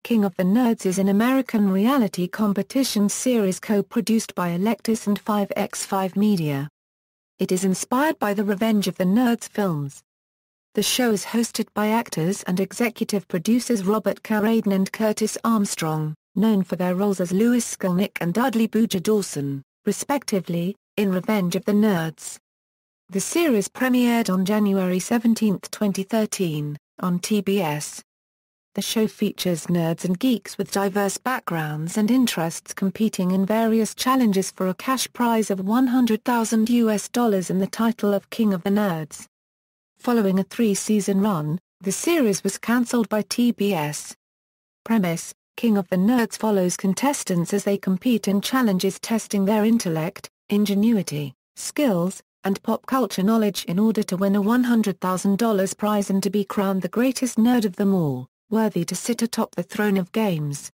King of the Nerds is an American reality competition series co-produced by Electus and 5x5 Media. It is inspired by the Revenge of the Nerds films. The show is hosted by actors and executive producers Robert Carradine and Curtis Armstrong, known for their roles as Lewis Skolnick and Dudley Booger Dawson, respectively, in Revenge of the Nerds. The series premiered on January 17, 2013, on TBS. The show features nerds and geeks with diverse backgrounds and interests competing in various challenges for a cash prize of $100,000 and the title of King of the Nerds. Following a 3-season run, the series was cancelled by TBS. Premise: King of the Nerds follows contestants as they compete in challenges testing their intellect, ingenuity, skills, and pop culture knowledge in order to win a $100,000 prize and to be crowned the greatest nerd of them all, worthy to sit atop the throne of games.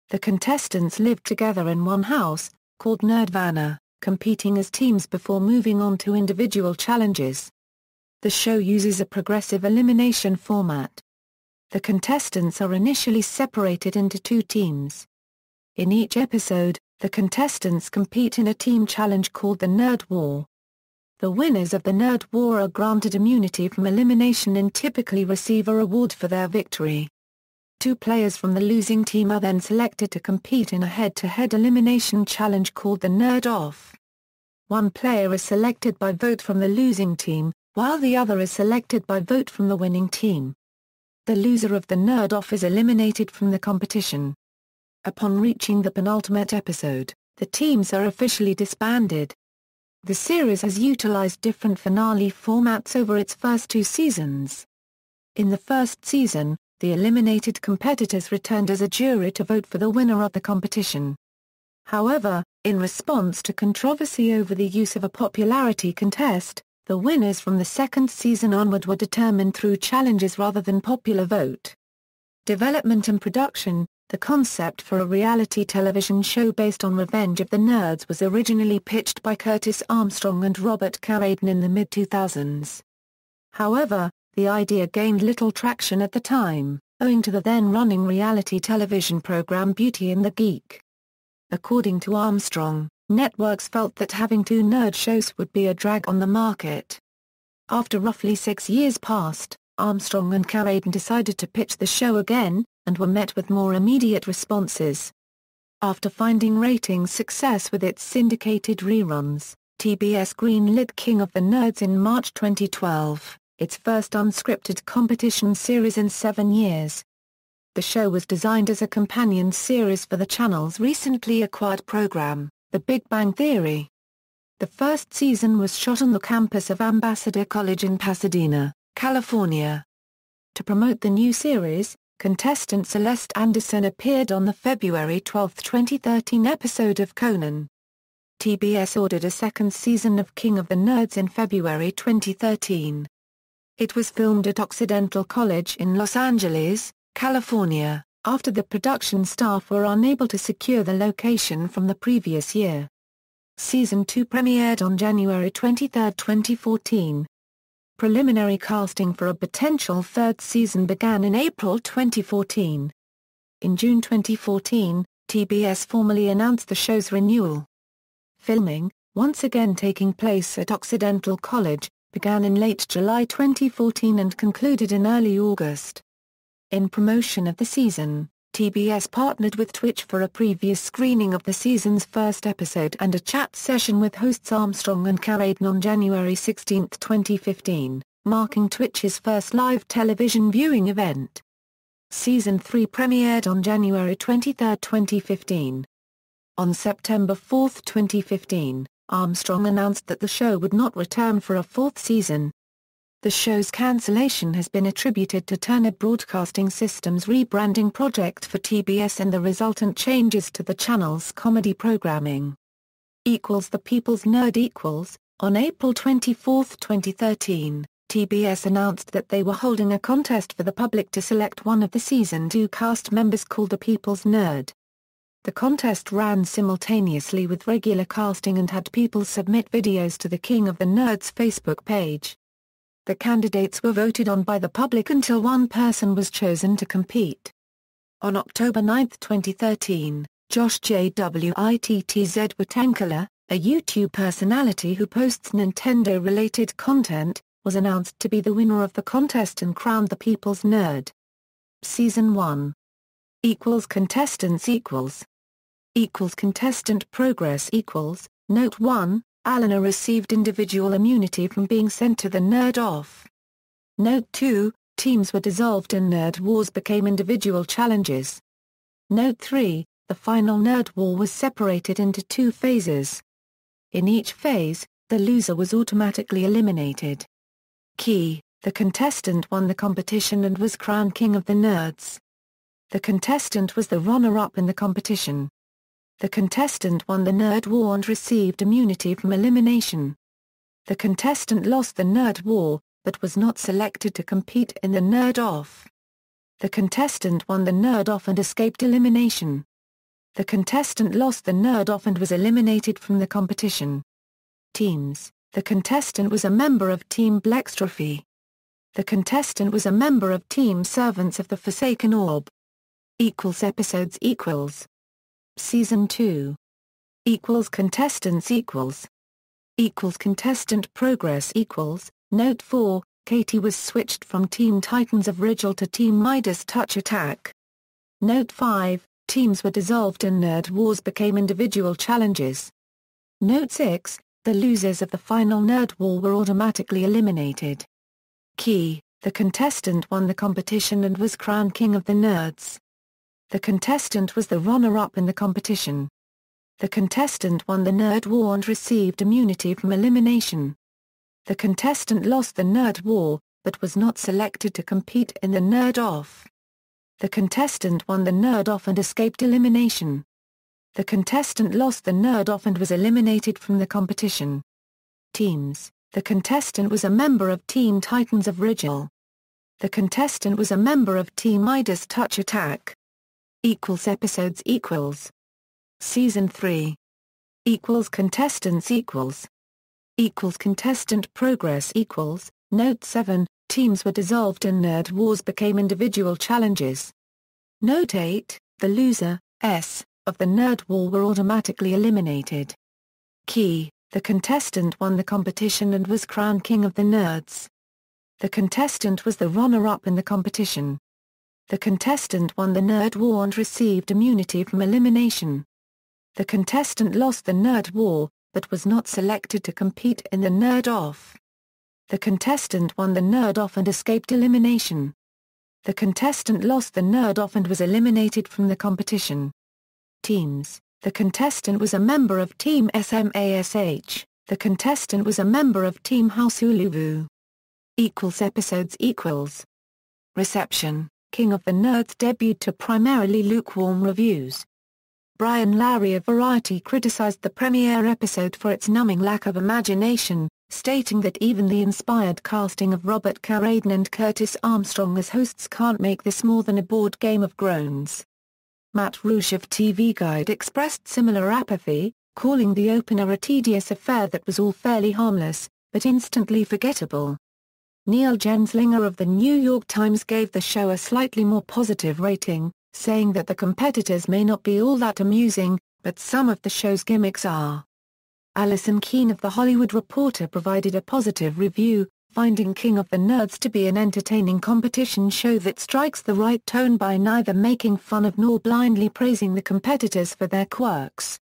The contestants lived together in one house, called Nerdvana, competing as teams before moving on to individual challenges. The show uses a progressive elimination format. The contestants are initially separated into 2 teams. In each episode, the contestants compete in a team challenge called the Nerd War. The winners of the Nerd War are granted immunity from elimination and typically receive a reward for their victory. 2 players from the losing team are then selected to compete in a head-to-head elimination challenge called the Nerd Off. 1 player is selected by vote from the losing team, while the other is selected by vote from the winning team. The loser of the Nerd Off is eliminated from the competition. Upon reaching the penultimate episode, the teams are officially disbanded. The series has utilized different finale formats over its first 2 seasons. In the first season, the eliminated competitors returned as a jury to vote for the winner of the competition. However, in response to controversy over the use of a popularity contest, the winners from the second season onward were determined through challenges rather than popular vote. Development and production: the concept for a reality television show based on Revenge of the Nerds was originally pitched by Curtis Armstrong and Robert Carradine in the mid-2000s. However, the idea gained little traction at the time, owing to the then-running reality television program Beauty and the Geek. According to Armstrong, networks felt that having 2 nerd shows would be a drag on the market. After roughly 6 years passed, Armstrong and Carradine decided to pitch the show again, and were met with more immediate responses. After finding ratings success with its syndicated reruns, TBS greenlit King of the Nerds in March 2012, its first unscripted competition series in 7 years. The show was designed as a companion series for the channel's recently acquired program, The Big Bang Theory. The first season was shot on the campus of Ambassador College in Pasadena, California. To promote the new series, contestant Celeste Anderson appeared on the February 12, 2013 episode of Conan. TBS ordered a second season of King of the Nerds in February 2013. It was filmed at Occidental College in Los Angeles, California, after the production staff were unable to secure the location from the previous year. Season 2 premiered on January 23, 2014. Preliminary casting for a potential 3rd season began in April 2014. In June 2014, TBS formally announced the show's renewal. Filming, once again taking place at Occidental College, began in late July 2014 and concluded in early August. In promotion of the season, TBS partnered with Twitch for a previous screening of the season's first episode and a chat session with hosts Armstrong and Carradine on January 16, 2015, marking Twitch's first live television viewing event. Season 3 premiered on January 23, 2015. On September 4, 2015, Armstrong announced that the show would not return for a 4th season. The show's cancellation has been attributed to Turner Broadcasting System's rebranding project for TBS and the resultant changes to the channel's comedy programming. The People's Nerd On April 24, 2013, TBS announced that they were holding a contest for the public to select one of the Season 2 cast members called the People's Nerd. The contest ran simultaneously with regular casting and had people submit videos to the King of the Nerds Facebook page. The candidates were voted on by the public until one person was chosen to compete. On October 9, 2013, Josh Jwitz Watankala, a YouTube personality who posts Nintendo-related content, was announced to be the winner of the contest and crowned the People's Nerd. Season 1 = contestants = contestant progress = Note 1, Alana received individual immunity from being sent to the Nerd Off. Note 2, teams were dissolved and Nerd Wars became individual challenges. Note 3, the final Nerd War was separated into 2 phases. In each phase, the loser was automatically eliminated. Key: the contestant won the competition and was crowned King of the Nerds. The contestant was the runner-up in the competition. The contestant won the Nerd War and received immunity from elimination. The contestant lost the Nerd War, but was not selected to compete in the Nerd Off. The contestant won the Nerd Off and escaped elimination. The contestant lost the Nerd Off and was eliminated from the competition. Teams: the contestant was a member of Team Blextrophy. The contestant was a member of Team Servants of the Forsaken Orb. Episodes Season 2 contestants contestant progress Note 4, Katie was switched from Team Titans of Rigel to Team Midas Touch Attack. Note 5, teams were dissolved and Nerd Wars became individual challenges. Note 6, the losers of the final Nerd War were automatically eliminated. Key: the contestant won the competition and was crowned King of the Nerds. The contestant was the runner-up in the competition. The contestant won the Nerd War and received immunity from elimination. The contestant lost the Nerd War, but was not selected to compete in the Nerd Off. The contestant won the Nerd Off and escaped elimination. The contestant lost the Nerd Off and was eliminated from the competition. Teams: the contestant was a member of Team Titans of Rigel. The contestant was a member of Team Midas Touch Attack. Episodes Season 3 contestants contestant progress Note 7, teams were dissolved and Nerd Wars became individual challenges. Note 8, the loser, of the Nerd War were automatically eliminated. Key: the contestant won the competition and was crowned King of the Nerds. The contestant was the runner-up in the competition. The contestant won the Nerd War and received immunity from elimination. The contestant lost the Nerd War, but was not selected to compete in the Nerd Off. The contestant won the Nerd Off and escaped elimination. The contestant lost the Nerd Off and was eliminated from the competition. Teams: the contestant was a member of Team SMASH. The contestant was a member of Team House Uluvu. Episodes Reception: King of the Nerds debuted to primarily lukewarm reviews. Brian Lowry of Variety criticized the premiere episode for its numbing lack of imagination, stating that even the inspired casting of Robert Carradine and Curtis Armstrong as hosts can't make this more than a bored game of groans. Matt Rouge of TV Guide expressed similar apathy, calling the opener a tedious affair that was all fairly harmless, but instantly forgettable. Neil Genslinger of the New York Times gave the show a slightly more positive rating, saying that the competitors may not be all that amusing, but some of the show's gimmicks are. Alison Keene of The Hollywood Reporter provided a positive review, finding King of the Nerds to be an entertaining competition show that strikes the right tone by neither making fun of nor blindly praising the competitors for their quirks.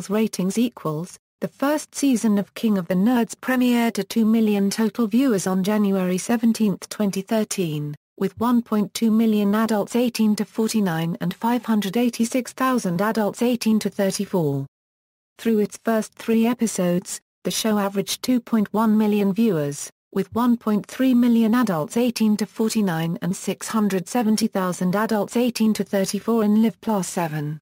Ratings The first season of King of the Nerds premiered to 2 million total viewers on January 17, 2013, with 1.2 million adults 18 to 49 and 586,000 adults 18 to 34. Through its first 3 episodes, the show averaged 2.1 million viewers, with 1.3 million adults 18 to 49 and 670,000 adults 18 to 34 in Live Plus 7.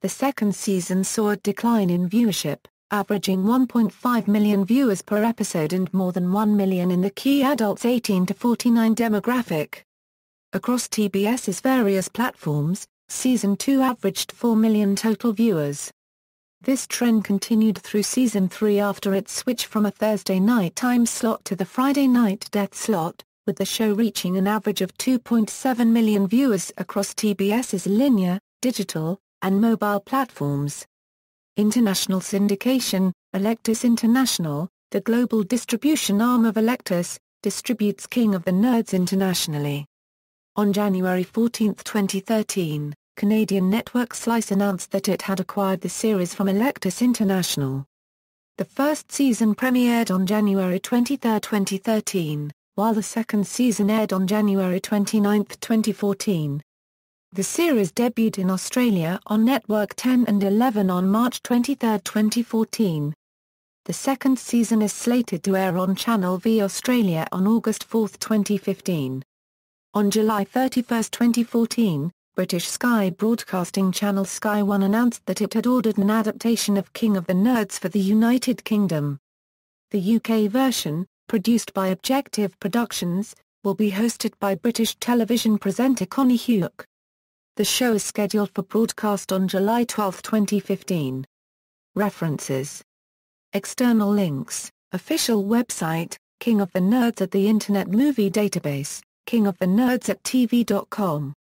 The second season saw a decline in viewership, averaging 1.5 million viewers per episode and more than 1 million in the key adults 18 to 49 demographic. Across TBS's various platforms, Season 2 averaged 4 million total viewers. This trend continued through Season 3 after its switch from a Thursday night time slot to the Friday night death slot, with the show reaching an average of 2.7 million viewers across TBS's linear, digital, and mobile platforms. International syndication: Electus International, the global distribution arm of Electus, distributes King of the Nerds internationally. On January 14, 2013, Canadian network Slice announced that it had acquired the series from Electus International. The first season premiered on January 23, 2013, while the second season aired on January 29, 2014. The series debuted in Australia on Network 10 and 11 on March 23, 2014. The second season is slated to air on Channel V Australia on August 4, 2015. On July 31, 2014, British Sky Broadcasting channel Sky One announced that it had ordered an adaptation of King of the Nerds for the United Kingdom. The UK version, produced by Objective Productions, will be hosted by British television presenter Connie Hugh. The show is scheduled for broadcast on July 12, 2015. References. External links: official website, King of the Nerds at the Internet Movie Database, King of the Nerds at TV.com.